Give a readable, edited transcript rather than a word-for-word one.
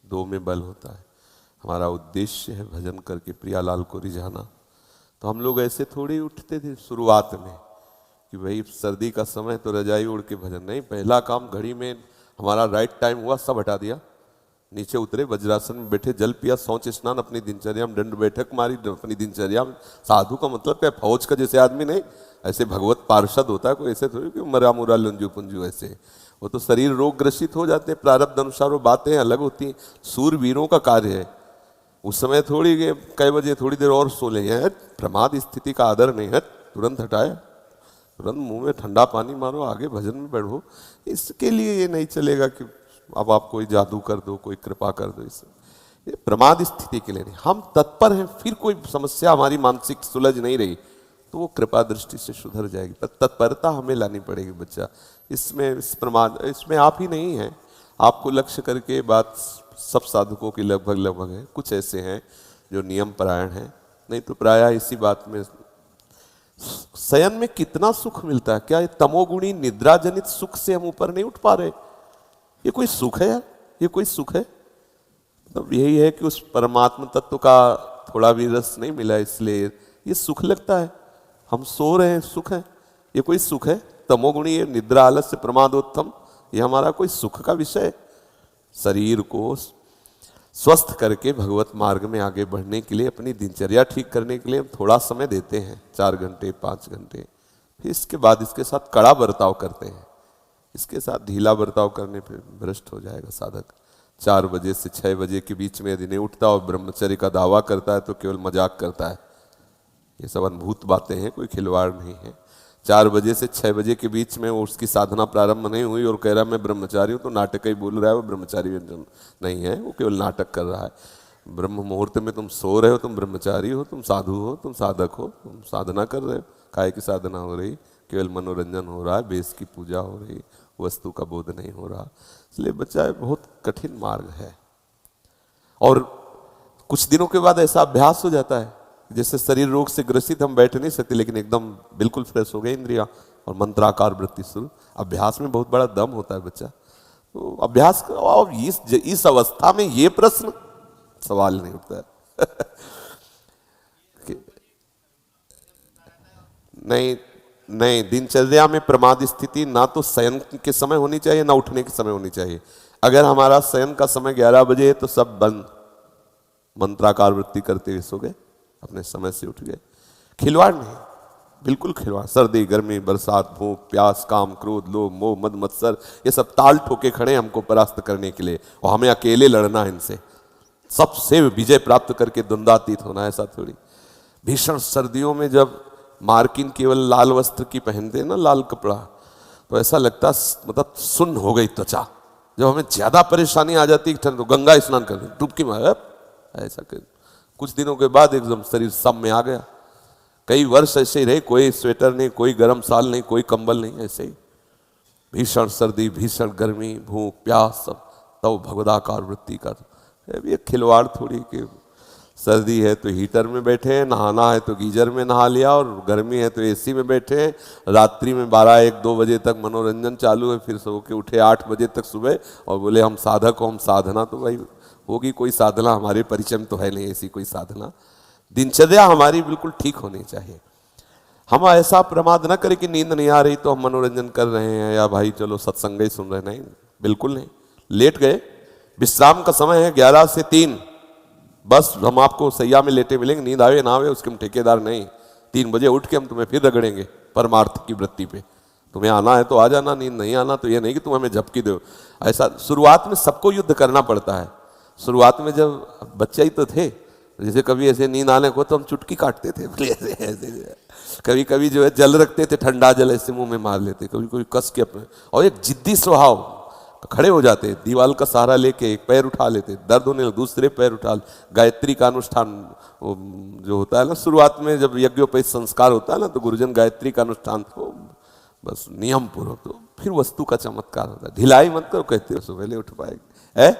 दो में बल होता है। हमारा उद्देश्य है भजन करके प्रियालाल को रिझाना। तो हम लोग ऐसे थोड़ी ही उठते थे शुरुआत में कि भाई सर्दी का समय तो रजाई ओढ़ के भजन, नहीं। पहला काम घड़ी में हमारा राइट टाइम हुआ, सब हटा दिया, नीचे उतरे, वज्रासन में बैठे, जल पिया, शौच स्नान, अपनी दिनचर्या में दंड बैठक मारी, अपनी दिनचर्या में। साधु का मतलब क्या, फौज का जैसे आदमी नहीं, ऐसे भगवत पार्षद होता है कोई, ऐसे थोड़ी कि मरा मुरा लंजू पुंजू ऐसे। वो तो शरीर रोग ग्रसित हो जाते हैं, प्रारब्ध अनुसार वो बातें अलग होती हैं। सूरवीरों का कार्य है उस समय थोड़ी कई बजे थोड़ी देर और सो लें, है प्रमाद स्थिति का आदर नहीं है, तुरंत हटाए, तुरंत मुंह में ठंडा पानी मारो, आगे भजन में बढ़ो। इसके लिए ये नहीं चलेगा कि अब आप कोई जादू कर दो, कोई कृपा कर दो, इससे ये प्रमाद स्थिति के लिए नहीं। हम तत्पर हैं, फिर कोई समस्या हमारी मानसिक सुलझ नहीं रही तो वो कृपा दृष्टि से सुधर जाएगी, पर तत्परता हमें लानी पड़ेगी बच्चा। इसमें इस प्रमाद इसमें आप ही नहीं हैं, आपको लक्ष्य करके बात सब साधकों की लगभग है। कुछ ऐसे हैं जो नियम परायण हैं, नहीं तो प्रायः इसी बात में। शयन में कितना सुख मिलता है, क्या ये तमोगुणी निद्रा जनित सुख से हम ऊपर नहीं उठ पा रहे? ये कोई सुख है यार, ये कोई सुख है? मतलब यही है कि उस परमात्मा तत्व का थोड़ा भी रस नहीं मिला, इसलिए ये सुख लगता है। हम सो रहे हैं, सुख है? ये कोई सुख है? तमोगुणी निद्रा आलस्य प्रमादोत्तम, ये हमारा कोई सुख का विषय है? शरीर को स्वस्थ करके भगवत मार्ग में आगे बढ़ने के लिए, अपनी दिनचर्या ठीक करने के लिए हम थोड़ा समय देते हैं, 4 घंटे 5 घंटे, फिर इसके बाद इसके साथ कड़ा बर्ताव करते हैं। इसके साथ ढीला बर्ताव करने पे भ्रष्ट हो जाएगा साधक। 4 बजे से 6 बजे के बीच में यदि नहीं उठता और ब्रह्मचर्य का दावा करता है तो केवल मजाक करता है। ये सब अनुभूत बातें हैं, कोई खिलवाड़ नहीं है। 4 बजे से 6 बजे के बीच में उसकी साधना प्रारंभ नहीं हुई और कह रहा मैं ब्रह्मचारी हूँ, तो नाटक ही बोल रहा है, वो ब्रह्मचारी नहीं है, वो केवल नाटक कर रहा है। ब्रह्म मुहूर्त में तुम सो रहे हो, तुम ब्रह्मचारी हो, तुम साधु हो, तुम साधक हो, तुम साधना कर रहे हो। काय की साधना हो रही? केवल मनोरंजन हो रहा है, बेस की पूजा हो रही, वस्तु का बोध नहीं हो रहा। इसलिए बच्चा बहुत कठिन मार्ग है। और कुछ दिनों के बाद ऐसा अभ्यास हो जाता है जैसे शरीर रोग से ग्रसित हम बैठ नहीं सकते, लेकिन एकदम बिल्कुल फ्रेश हो गए इंद्रिया और मंत्राकार वृत्ति शुरू। अभ्यास में बहुत बड़ा दम होता है बच्चा, तो अभ्यास करो। और इस अवस्था में ये प्रश्न सवाल नहीं उठता है नहीं, दिनचर्या में प्रमाद स्थिति ना तो शयन के समय होनी चाहिए ना उठने के समय होनी चाहिए। अगर हमारा शयन का समय 11 बजे है तो सब बंद, मंत्राकार वृत्ति करते हुए सो गए, अपने समय से उठ गए। खिलवाड़ नहीं, बिल्कुल खिलवाड़। सर्दी गर्मी बरसात भूख प्यास काम क्रोध लोभ मोह मद मत्सर, ये सब ताल ठोके खड़े हमको परास्त करने के लिए, और हमें अकेले लड़ना है इनसे, सबसे विजय प्राप्त करके द्वंद्वातीत होना है। ऐसा थोड़ी। भीषण सर्दियों में जब मार्किन केवल लाल वस्त्र की पहनते हैं ना, लाल कपड़ा, तो ऐसा लगता मतलब सुन्न हो गई त्वचा। जब हमें ज्यादा परेशानी आ जाती है तो गंगा स्नान कर डुबकी मार, ऐसा कर। कुछ दिनों के बाद एकदम शरीर सब में आ गया। कई वर्ष ऐसे ही रहे, कोई स्वेटर नहीं, कोई गर्म साल नहीं, कोई कंबल नहीं, ऐसे ही भीषण सर्दी भीषण गर्मी भूख प्यास सब, तब भगवदाकार वृत्ति का। ये खिलवाड़ थोड़ी कि सर्दी है तो हीटर में बैठे हैं, नहाना है तो गीजर में नहा लिया, और गर्मी है तो एसी में बैठे हैं, रात्रि में 12-1-2 बजे तक मनोरंजन चालू है, फिर सो के उठे 8 बजे तक सुबह और बोले हम साधक हो, हम साधना। तो भाई होगी कोई साधना? हमारे परिचय में तो है नहीं ऐसी कोई साधना। दिनचर्या हमारी बिल्कुल ठीक होनी चाहिए। हम ऐसा प्रमाद न करें कि नींद नहीं आ रही तो हम मनोरंजन कर रहे हैं, या भाई चलो सत्संग ही सुन रहे, नहीं, बिल्कुल नहीं। लेट गए, विश्राम का समय है 11 से 3, बस हम आपको सैया में लेटे मिलेंगे, नींद आवे ना आवे उसके हम ठेकेदार नहीं। 3 बजे उठ के हम तुम्हें फिर रगड़ेंगे परमार्थ की वृत्ति पे। तुम्हें आना है तो आ जाना, नींद नहीं आना तो ये नहीं कि तुम हमें झपकी दो। ऐसा शुरुआत में सबको युद्ध करना पड़ता है। शुरुआत में जब बच्चे ही तो थे, जैसे कभी ऐसे नींद आने को तो हम चुटकी काटते थे, ऐसे ऐसे। कभी कभी जो है जल रखते थे, ठंडा जल ऐसे मुंह में मार लेते, कभी कोई कस के अपने, और एक जिद्दी स्वभाव, खड़े हो जाते, दीवाल का सहारा लेके एक पैर उठा लेते, दर्द होने दूसरे पैर उठा। गायत्री का अनुष्ठान जो होता है ना, शुरुआत में जब यज्ञोपवीत संस्कार होता है ना, तो गुरुजन गायत्री का अनुष्ठान तो बस नियम पूर्वक, तो फिर वस्तु का चमत्कार होता है। ढिलाई मत करो, कहते हो सुबह उठ पाएगी है